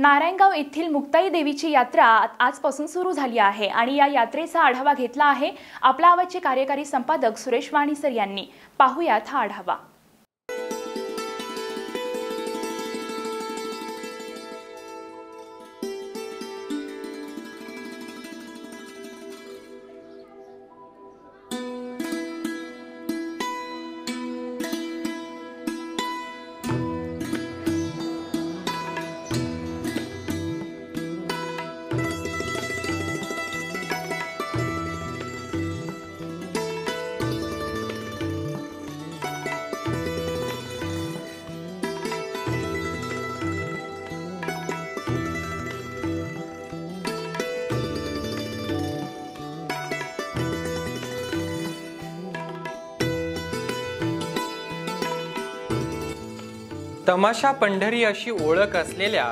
नारायणगाव येथील मुक्ताई देवीची यात्रा आजपासून सुरू झाली आहे आणि या यात्रेचा आढावा घेतला आहे आपला आवाजचे कार्यकारी संपादक सुरेश वाणीसर यांनी। पाहूयात हा आढावा। तमाशा पंढरी अशी ओळख असलेल्या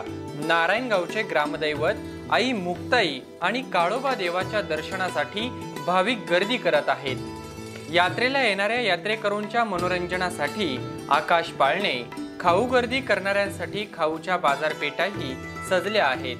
नारायणगावचे ग्रामदैवत आई मुक्ताई आणि काळोबा देवाच्या दर्शनासाठी भाविक गर्दी करत आहेत। यात्रेला येणाऱ्या यात्रेकरूंच्या मनोरंजनासाठी आकाश पाळणे, खाऊ गर्दी करणाऱ्यांसाठी खाऊच्या बाजारपेठाही सजल्या आहेत।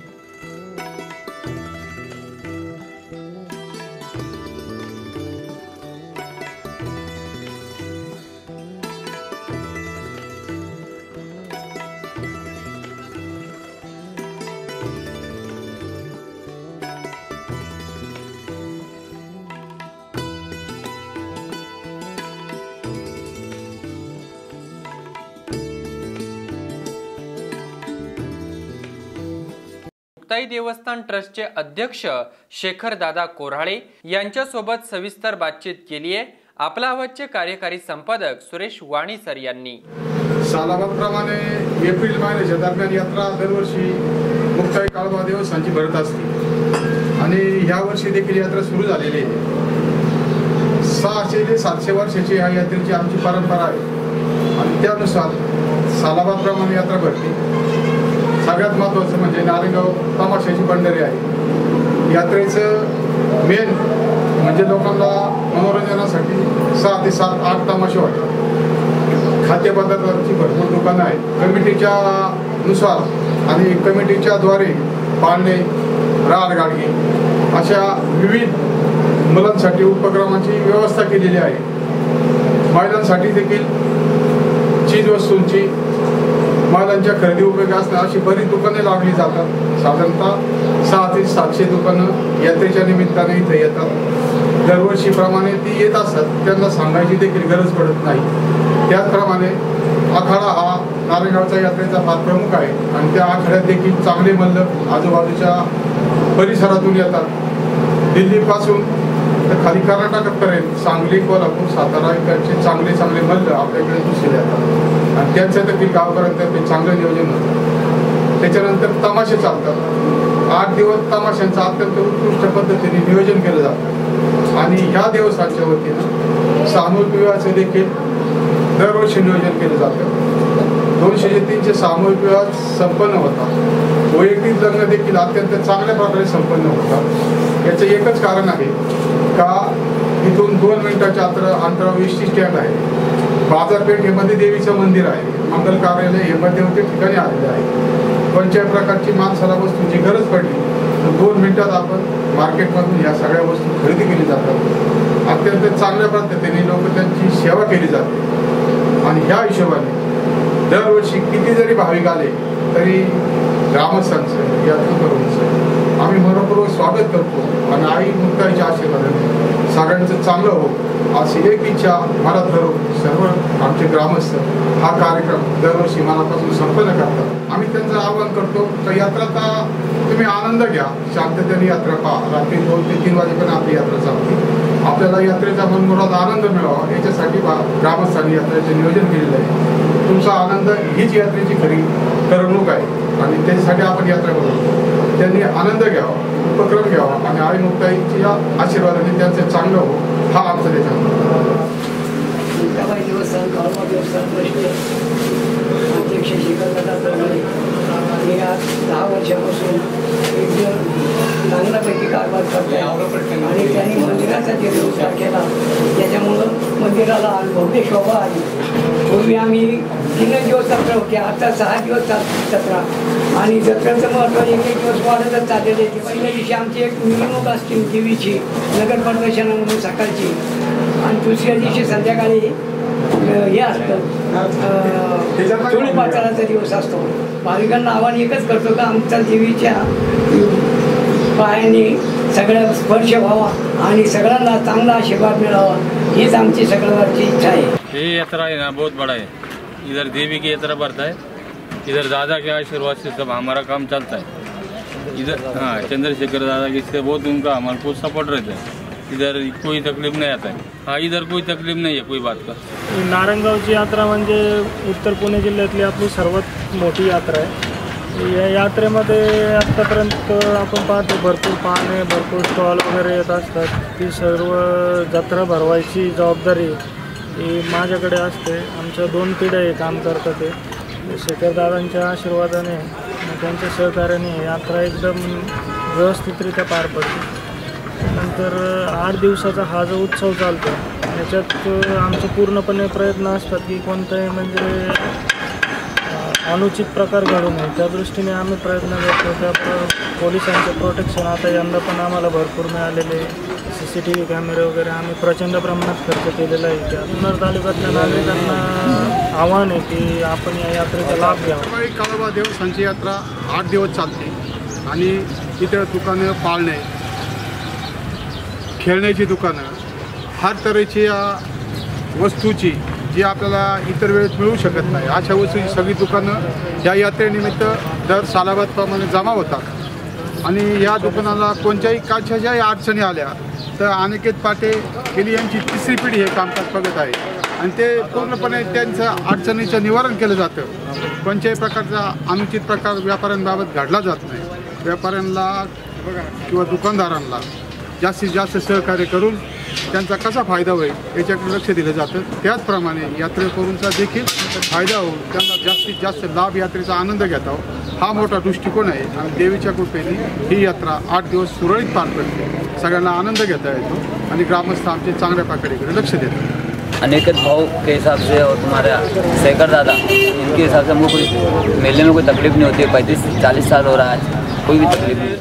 मुक्ताई देवस्थान ट्रस्टचे अध्यक्ष शेखर दादा कोराळे यांच्यासोबत सविस्तर बातचीत केली आहे आपला आवाजचे कार्यकारी संपादक सुरेश वाणीसर यांनी। सालाबादप्रमाणे एप्रिल महिन्याच्या दरम्यान यात्रा दरवर्षी मुक्ताई काळोबा देवस्थानची भरत असते आणि ह्या वर्षी देखील यात्रा सुरू झालेली आहे। 600 ते 700 वर्षाची या यात्रेची आमची परंपरा आहे आणि त्यानुसार सालाबादप्रमाणे यात्रा भरते। सगळ्यात महत्त्वाचं म्हणजे नारायणगाव तमाशाची पंढरी आहे। यात्रेचं मेन म्हणजे लोकांना मनोरंजनासाठी 6 ते 7 8 तमाशे होतात। खाद्यपदार्थांची भरपूर दुकानं आहेत। कमिटीच्या नुसार आणि कमिटीच्या द्वारे पाळणे, राडगाडगे अशा विविध मुलांसाठी उपक्रमांची व्यवस्था केलेली आहे। महिलांसाठी देखील चीजवस्तूंची महिलांच्या खरेदी उपयोगी असणार अशी बरीच दुकाने लावली जातात। साधारणतः 600 ते 700 दुकानं यात्रेच्या निमित्ताने इथे येतात। दरवर्षीप्रमाणे ती येत असतात, त्यांना सांगायची देखील गरज पडत नाही। त्याचप्रमाणे आखाडा हा नारायणगावच्या यात्रेचा फार प्रमुख आहे आणि त्या आखाड्यात देखील चांगले मल्ल आजूबाजूच्या परिसरातून येतात। दिल्लीपासून तर खाली कर्नाटकापर्यंत सांगली, कोल्हापूर, सातारा इकडचे चांगले मल्ल आपल्याकडे दिसून येतात आणि त्यांचं देखील गावकऱ्यांतर्फे चांगलं नियोजन होतं। त्याच्यानंतर तमाशे चालतात। 8 दिवस तमाशांचं अत्यंत उत्कृष्ट पद्धतीने नियोजन केलं जातं आणि ह्या देवस्थानच्या वतीनं सामूहिक विवाहाचं देखील दरवर्षी नियोजन केलं जातं। 200 ते 300 सामूहिक विवाह संपन्न होतात। वैयक्तिक लग्न देखील अत्यंत चांगल्या प्रकारे संपन्न होतात। याचं एकच कारण आहे का इथून 2 मिनिटाच्या अंतरावर एसटी स्टँड आहे। बाजारपेठेमध्ये देवीचं मंदिर आहे। मंगल कार्यालय हे मध्यवर्ती ठिकाणी आलेले आहे। कोणत्याही प्रकारची माणसाला वस्तूंची गरज पडली तर 2 मिनिटात आपण मार्केटमधून या सगळ्या वस्तू खरेदी केली जातात। अत्यंत चांगल्या पद्धतीने लोक त्यांची सेवा केली जाते आणि ह्या हिशोबाने दरवर्षी किती जरी भाविक आले तरी ग्रामस्थांचं यात्रेकरूंचं आम्ही मनपूर्वक स्वागत करतो आणि आई मुक्ताईच्या आशीर्वादाने सगळ्यांचं चांगलं हो अशी एक इच्छा मनात धरून सर्व आमचे ग्रामस्थ हा कार्यक्रम दरवर्षी मनापासून संपन्न करतात। आम्ही त्यांचं आवाहन करतो तर यात्राचा तुम्ही आनंद घ्या, शांततेने यात्रा पहा। रात्री 2 ते 3 वाजेपर्यंत आपली यात्रा चालते। आपल्याला यात्रेचा मनमुराद आनंद मिळावा याच्यासाठी ग्रामस्थांनी यात्रेचे नियोजन केलेलं आहे। तुमचा आनंद हीच यात्रेची खरी करमणूक आहे आणि त्याच्यासाठी आपण यात्रा करतो। त्यांनी आनंद घ्यावा, उपक्रम घ्यावा आणि आई मुक्ताईच्या आशीर्वादाने त्यांचं चांगलं हो हा आमचा देवस्थान काळोबा देवस्थान अध्यक्ष शेखर दादा कोराळे हे आज 10 वर्षापासून एकदम चांगल्यापैकी कारभार करतात आणि त्यांनी मंदिराचा जे विस्तार केला त्याच्यामुळं मंदिराला भव्य शोभा आली। पूर्वी आम्ही 3 दिवस जत्रा होती, आता 6 दिवस चालते जत्रा. आणि जत्रेचं महत्त्व एक दिवस वाढतच चाललेले आहे. पहिल्या दिवशी आमची एक मिरवणूक असते देवीची नगर प्रदर्शनामधून सकाळची, आणि दुसऱ्या दिवशी संध्याकाळी हे असतं चोळी पाचाराचा दिवस असतो. भाविकांना आव्हान एकच करतो का आमच्या देवीच्या पायाने सगळ्या स्पर्श व्हावा आणि सगळ्यांना चांगला आशीर्वाद मिळावा, हीच आमची सगळ्यांची इच्छा आहे. ये यात्रा है ना बहुत बड़ा है, इधर देवी की यात्रा बढ़ता है, इधर दादा के आशीर्वाद से सब हमारा काम चलता है. इधर हाँ चंद्रशेखर दादा की से बहुत उनका हमारे को सपोर्ट रहता है. इधर कोई तकलीफ नहीं आता है. हाँ इधर कोई तकलीफ नहीं है कोई बात का. नारायणगावची यात्रा म्हणजे उत्तर पुणे जिल्ह्यातली आपली सर्वात मोठी यात्रा आहे. या यात्रेमध्ये आत्तापर्यंत आपण पाहतो भरपूर पाने भरपूर स्टॉल वगैरे येत असतात. ती सर्व जत्रा भरवायची जबाबदारी ही माझ्याकडे असते. आमच्या 2 पिढ्या हे काम करतात. ते शेखरदादांच्या आशीर्वादाने त्यांच्या सहकार्याने यात्रा एकदम व्यवस्थितरित्या पार पडते. नंतर 8 दिवसाचा हा जो उत्सव चालतो याच्यात आमचे पूर्णपणे प्रयत्न असतात की कोणताही म्हणजे अनुचित प्रकार घडू नये त्या दृष्टीने आम्ही प्रयत्न करतो. त्या पोलिसांचे प्रोटेक्शन आता यंदा पण आम्हाला भरपूर मिळालेले. CCTV कॅमेरे वगैरे आम्ही प्रचंड प्रमाणात खर्च केलेला आहे. जुन्नर तालुक्यातल्या नागरिकांना आव्हान आहे की आपण या यात्रेचा लाभ घ्यावा. काळोबा देवस्थानची यात्रा 8 दिवस चालते आणि इतर दुकानं पाळणे खेळण्याची दुकानं हर तऱ्हेची वस्तूची जी आपल्याला इतर वेळेस मिळू शकत नाही अशा वस्तूची सगळी दुकानं या यात्रेनिमित्त दर सालाबादप्रमाणे जमा होतात. आणि या दुकानाला कोणत्याही कशाच्याही अडचणी आल्या तर अनिकेत पाटे गेली यांची 3री पिढी हे कामकाज बघत आहे आणि ते पूर्णपणे त्यांचं अडचणीचं निवारण केलं जातं. कोणत्याही प्रकारचा अनुचित प्रकार व्यापाऱ्यांबाबत घडला जात नाही. व्यापाऱ्यांना किंवा दुकानदारांना जास्तीत जास्त सहकार्य करून त्यांचा कसा फायदा होईल याच्याकडे लक्ष दिलं जातं. त्याचप्रमाणे यात्रेकरूंचा देखील फायदा होऊन त्यांना जास्तीत जास्त लाभ यात्रेचा आनंद घेता हा मोठा दृष्टिकोन आहे. आणि देवीच्या कृपेने ही यात्रा 8 दिवस सुरळीत पार पडते. सगळ्यांना आनंद घेता येतो आणि ग्रामस्थ आमचे चांगल्या प्रकारे लक्ष देतात. अनिकेत भाव के हिसाब से और तुम्हारा शेखर दादा इनके हिसाब से हमको मेले में कोई तकलीफ नहीं होती है. 35-40 साल हो रहा है आज कोई भी तकलीफ नहीं.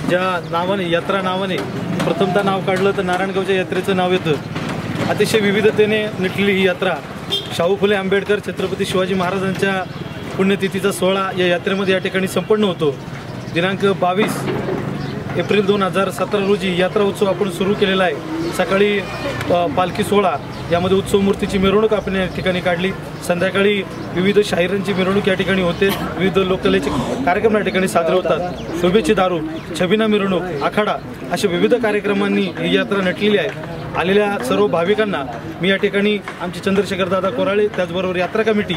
ज्या नावाने यात्रा नावाने प्रथमतः नाव काढलं तर नारायणगावच्या यात्रेचं नाव येतं. अतिशय विविधतेने नटलेली ही यात्रा शाहू फुले आंबेडकर छत्रपती शिवाजी महाराजांच्या पुण्यतिथीचा सोहळा या यात्रेमध्ये या ठिकाणी संपन्न होतो. दिनांक 22 एप्रिल 2017 रोजी यात्रा उत्सव आपण सुरू केलेला आहे. सकाळी पालखी सोहळा यामध्ये उत्सव मूर्तीची मिरवणूक आपण या ठिकाणी काढली. संध्याकाळी विविध शाहिरांची मिरवणूक या ठिकाणी होते. विविध लोककलेचे कार्यक्रम या ठिकाणी साजरे होतात. शोभेची दारू, छबिना मिरवणूक, आखाडा अशा विविध कार्यक्रमांनी ही यात्रा नटलेली आहे. आलेल्या सर्व भाविकांना मी या ठिकाणी आमचे चंद्रशेखर दादा कोराळे त्याचबरोबर यात्रा कमिटी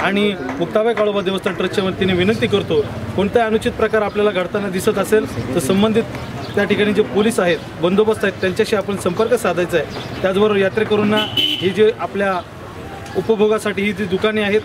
आणि मुक्ताबाई काळोबा देवस्थान ट्रस्टच्या वतीने विनंती करतो, कोणताही अनुचित प्रकार आपल्याला घडताना दिसत असेल तर संबंधित त्या ठिकाणी जे पोलीस आहेत, बंदोबस्त आहेत त्यांच्याशी आपण संपर्क साधायचा आहे. त्याचबरोबर यात्रेकरूंना ही जे आपल्या उपभोगासाठी ही जी दुकाने आहेत,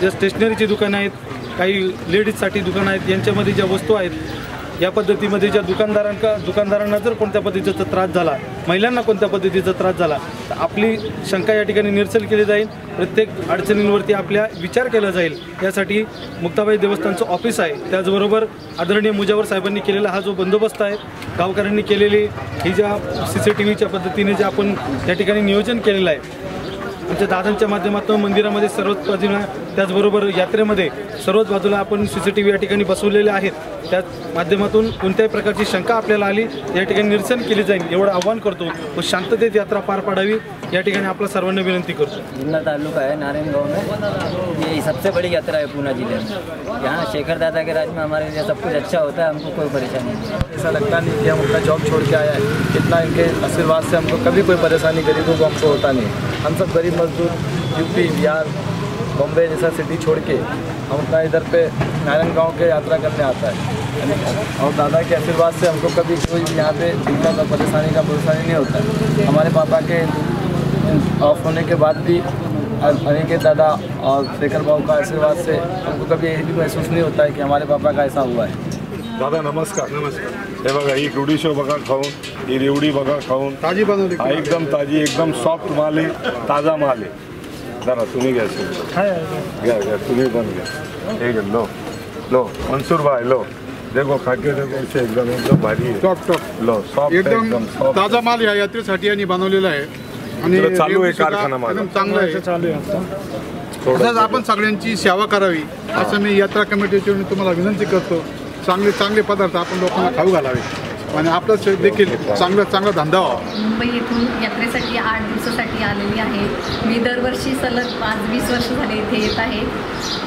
ज्या स्टेशनरीची दुकानं आहेत, काही लेडीजसाठी दुकानं आहेत, यांच्यामध्ये ज्या वस्तू आहेत या पद्धतीमध्ये ज्या दुकानदारांना जर कोणत्या पद्धतीचा त्रास झाला, महिलांना कोणत्या पद्धतीचा त्रास झाला तर आपली शंका या ठिकाणी निरसन केली जाईल. प्रत्येक अडचणींवरती आपल्या विचार केला जाईल. यासाठी मुक्ताबाई देवस्थानचं ऑफिस आहे. त्याचबरोबर आदरणीय मुजावर साहेबांनी केलेला हा जो बंदोबस्त आहे, गावकऱ्यांनी केलेली ही ज्या CCTVच्या पद्धतीने जे आपण या ठिकाणी नियोजन केलेलं आहे आमच्या दादांच्या माध्यमातून मंदिरामध्ये सर्वच बाजूला, त्याचबरोबर यात्रेमध्ये सर्वच बाजूला आपण CCTV या ठिकाणी बसवलेले आहेत. त्याच माध्यमातून कोणत्याही प्रकारची शंका आपल्याला आली या ठिकाणी निरसन केली जाईल एवढं आव्हान करतो व शांततेत यात्रा पार पाडावी या ठिकाणी आपल्या सर्वांना विनंती करतो. जुन्नर तालुका है नारायणगांव में, ये सबसे बड़ी यात्रा है पूना जिले में. यहाँ शेखर दादा के राज में हमारे लिए सब कुछ अच्छा होता है, हमको कोई परेशानी नहीं. ऐसा लगता नहीं कि हम अपना जॉब छोड़ के आया है. इतना इनके आशीर्वाद से हमको कभी कोई परेशानी गरीबों को हमको होता नहीं. हम सब गरीब मजदूर यूपी, बिहार, बॉम्बे जैसा सिटी छोड़ के हम अपना इधर पे नारायणगांव के यात्रा करने आता है. और दादा के आशीर्वाद से हमको कभी कोई यहाँ पे दिक्कत और परेशानी नहीं होता है. हमारे पापा के ऑफ होने के बाद भी अनिकेत दादा और शेखर भाऊ का आशीर्वाद से हमको कभी यही भी महसूस नहीं होता है कि हमारे पापा का ऐसा हुआ है. दादा नमस्कार. हे बघा ही रुडी शो बघा खाऊन, ही रेवडी बघा खाऊन, ताजी बनवली एकदम ताजी, एकदम सॉफ्ट माल आहे, ताजा माल आहे. जरा तुम्ही घ्या घ्या घ्या तुम्ही पण घ्या हे घ्या लो लो मंसूर भाई लो देखो खाके देखो इसे एकदम भारी है टॉप टॉप लो सॉफ्ट एकदम ताजा माल या यात्रेसाठी यांनी बनवलेला आहे आणि चालू आहे कारखाना माझा एकदम चांगला आहे चालू आहे आता. तसंच आपण सगळ्यांची सेवा करावी असं मी यात्रा कमिटीच्या तुम्हाला विनंती करतो. चांगले पदार्थ आपण लोकांना खाऊ घालावे आणि आपलं देखील चांगला धंदा व्हावा. मुंबई येथून यात्रेसाठी 8 दिवसासाठी आलेली आहे. मी दरवर्षी सलग 5-20 वर्ष झाले इथे येत आहे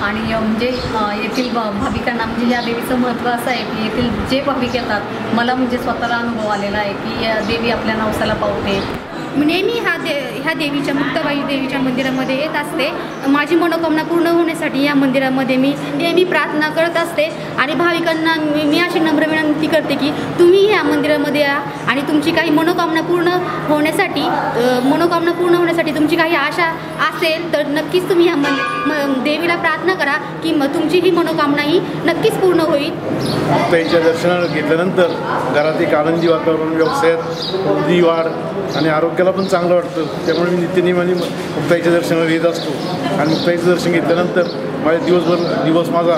आणि म्हणजे येथील भाविकांना म्हणजे या देवीचं महत्त्व असं आहे की येथील जे भाविक येतात मला म्हणजे स्वतःला अनुभव आलेला आहे की देवी आपल्या नवसाला पावते. नेहमी ह्या देवीच्या मुक्ताबाई देवीच्या मंदिरामध्ये येत असते. माझी मनोकामना पूर्ण होण्यासाठी या मंदिरामध्ये मी नेहमी प्रार्थना करत असते आणि भाविकांना मी अशी नम्र विनंती करते की तुम्ही ह्या मंदिरामध्ये या आणि तुमची काही मनोकामना पूर्ण होण्यासाठी तुमची काही आशा असेल तर नक्कीच तुम्ही ह्या देवीला प्रार्थना करा की तुमची ही मनोकामना ही नक्कीच पूर्ण होईल. मुक्ताईच्या दर्शनाला घेतल्यानंतर घरात एक आनंदी वातावरण, व्यवसायात वृद्धी वाढ आणि आरोग्याला पण चांगलं वाटतं. त्यामुळे मी नित्यनेमाने मुक्ताईच्या दर्शनाला येत असतो आणि मुक्ताईचं दर्शन घेतल्यानंतर माझ्या दिवस माझा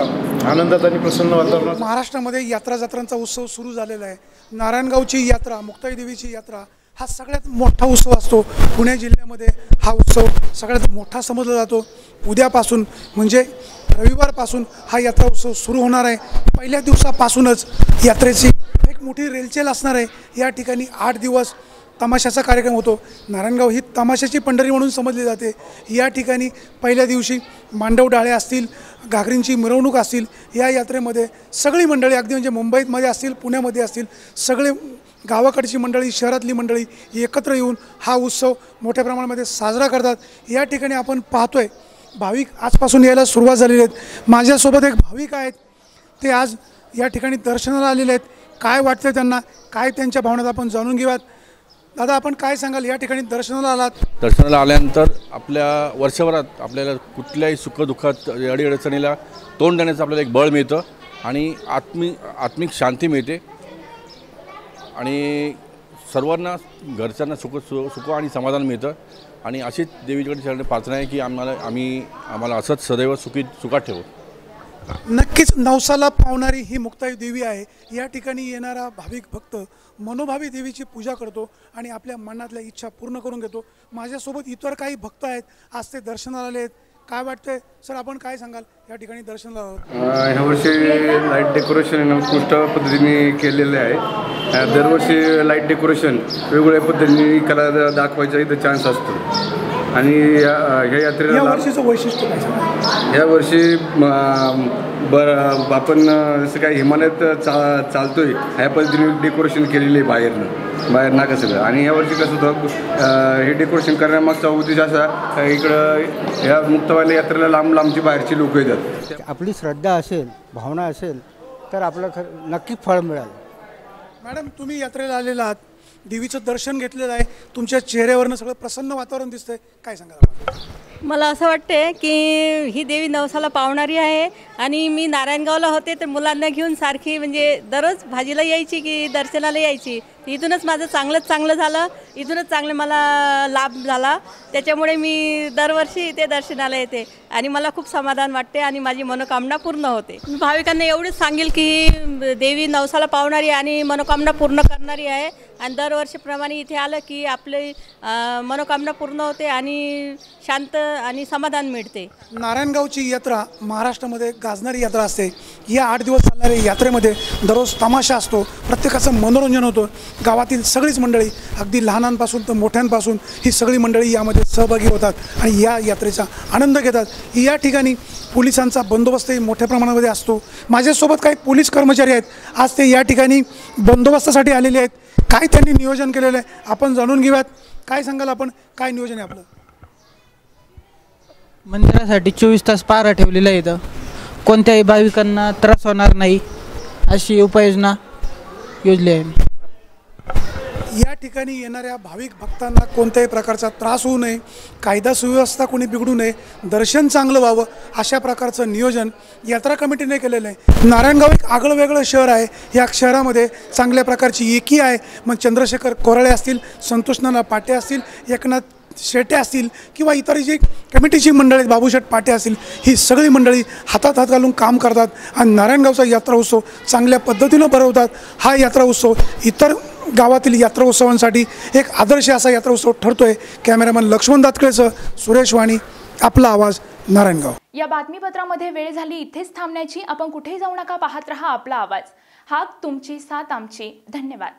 आनंदात आणि प्रसन्न वातावरणात. महाराष्ट्रामध्ये यात्रा जत्रांचा उत्सव सुरू झालेला आहे. नारायणगावची यात्रा, मुक्ताई देवीची यात्रा हा सगळ्यात मोठा उत्सव असतो. पुणे जिल्ह्यामध्ये हा उत्सव सगळ्यात मोठा समजला जातो. उद्यापासून म्हणजे रविवारपासून हा यात्रा उत्सव सुरू होणार आहे. पहिल्या दिवसापासूनच यात्रेची एक मोठी रेलचेल असणार आहे. या ठिकाणी 8 दिवस तमाशाचा कार्यक्रम होतो. नारायणगाव ही तमाशाची पंढरी म्हणून समजली जाते. या ठिकाणी पहिल्या दिवशी मांडव डाळे असतील, घागरींची मिरवणूक असतील. या यात्रेमध्ये सगळी मंडळी अगदी म्हणजे मुंबईमध्ये असतील, पुण्यामध्ये असतील, सगळे गावाकडची मंडळी, शहरातली मंडळी एकत्र येऊन हा उत्सव मोठ्या प्रमाणामध्ये साजरा करतात. या ठिकाणी आपण पाहतोय भाविक आजपासून यायला सुरुवात झालेली आहेत. माझ्यासोबत एक भाविक आहेत, ते आज या ठिकाणी दर्शनाला आलेले आहेत. काय वाटतं त्यांना, काय त्यांच्या भावना आपण जाणून घेऊयात. दादा, आपण काय सांगाल, या ठिकाणी दर्शनाला आलात? दर्शनाला आल्यानंतर आपल्या वर्षभरात आपल्याला कुठल्याही सुखदुःखात अडीअडचणीला तोंड देण्याचं आपल्याला एक बळ मिळतं आणि आत्मिक शांती मिळते आणि सर्वांना घरच्यांना सुख आणि समाधान मिळतं. आणि अशीच देवीकडे चरणी प्रार्थना आहे की आम्हाला असंच सदैव सुखात ठेवू. नक्कीच नवसाला पावणारी ही मुक्ताई देवी आहे. या ठिकाणी येणारा भाविक भक्त मनोभावी देवीची पूजा करतो आणि आपल्या मनातल्या इच्छा पूर्ण करून घेतो. माझ्यासोबत इतर काही भक्त आहेत, आज ते दर्शनाला आले आहेत. काय वाटतंय सर, आपण काय सांगाल या ठिकाणी दर्शनाला? ह्या वर्षी लाईट डेकोरेशन उत्कृष्ट पद्धतीने केलेले आहे. दरवर्षी लाईट डेकोरेशन वेगवेगळ्या पद्धतीने कला दाखवायचा इथं चान्स असतो आणि ह्या यात्रेला वर्षीचं वैशिष्ट्य काय सांगा? या वर्षी आपण जसं काय हिमालयात चालतोय ह्या पद्धतीने डेकोरेशन केलेले आहे बाहेर नाका सगळं. आणि यावर्षी कसं होतं, हे डेकोरेशन करण्यामागचा उद्देश असा, इकडं ह्या मुक्ताबाई यात्रेला लांबची बाहेरची लोक येतात. आपली श्रद्धा असेल, भावना असेल तर आपलं नक्कीच फळ मिळालं. मॅडम, तुम्ही यात्रेला आलेला आहात, देवीचं दर्शन घेतलेलं आहे, तुमच्या चेहऱ्यावरनं सगळं प्रसन्न वातावरण दिसतंय, काय सांगाल? मला असं वाटते की ही देवी नवसाला पावणारी आहे आणि मी नारायणगावला होते तर मुलांना घेऊन सारखी म्हणजे दररोज भाजीला यायची की दर्शनाला यायची. इथूनच माझं चांगलं झालं, इथूनच चांगलं मला लाभ झाला. त्याच्यामुळे मी दरवर्षी इथे दर्शनाला येते आणि मला खूप समाधान वाटते आणि माझी मनोकामना पूर्ण होते. मी भाविकांना एवढंच सांगेल की देवी नवसाला पावणारी आणि मनोकामना पूर्ण करणारी आहे आणि दरवर्षीप्रमाणे इथे आलं की आपली मनोकामना पूर्ण होते आणि शांत आणि समाधान मिळते. नारायणगावची यात्रा महाराष्ट्रामध्ये गाजणारी यात्रा असते. या 8 दिवस चालणाऱ्या यात्रेमध्ये दररोज तमाशा असतो, प्रत्येकाचं मनोरंजन होतं. गावातील सगळीच मंडळी अगदी लहानांपासून तर मोठ्यांपासून ही सगळी मंडळी यामध्ये सहभागी होतात आणि या यात्रेचा आनंद घेतात. या ठिकाणी पोलिसांचा बंदोबस्तही मोठ्या प्रमाणामध्ये असतो. माझ्यासोबत काही पोलीस कर्मचारी आहेत, आज ते या ठिकाणी बंदोबस्तासाठी आलेले आहेत. काय त्यांनी नियोजन केलेलं आहे आपण जाणून घेऊयात. काय सांगाल आपण, काय नियोजन आहे आपलं? मंदिरासाठी 24 तास पहारा ठेवलेला आहे. इथं कोणत्याही भाविकांना त्रास होणार नाही अशी उपाययोजना योजली आहे. या ठिकाणी येणाऱ्या भाविक भक्तांना कोणत्याही प्रकारचा त्रास होऊ नये, कायदा सुव्यवस्था कोणी बिघडू नये, दर्शन चांगलं व्हावं अशा प्रकारचं नियोजन यात्रा कमिटीने केलेलं आहे. नारायणगाव एक आगळं वेगळं शहर आहे. या शहरामध्ये चांगल्या प्रकारची एकी आहे. मग चंद्रशेखर कोराळे असतील, संतोष नाना पाटे असतील, एकनाथ शेटे असतील किंवा इतर जी कमिटीची मंडळी आहेत, बाबूशेठ पाटे असतील, ही सगळी मंडळी हातात हात घालून काम करतात आणि नारायणगावचा यात्रा उत्सव चांगल्या पद्धतीनं भरवतात. हा यात्रा उत्सव इतर गावातील यात्रा उत्सवांसाठी एक आदर्श असा यात्रा उत्सव ठरतोय. कॅमेरामॅन लक्ष्मण दातकळेसह सुरेश वाणी, आपला आवाज, नारायणगाव. या बातमीपत्रामध्ये वेळ झाली इथेच थांबण्याची. आपण कुठेही जाऊ नका, पाहत रहा आपला आवाज. हा तुमची साथ आमची. धन्यवाद.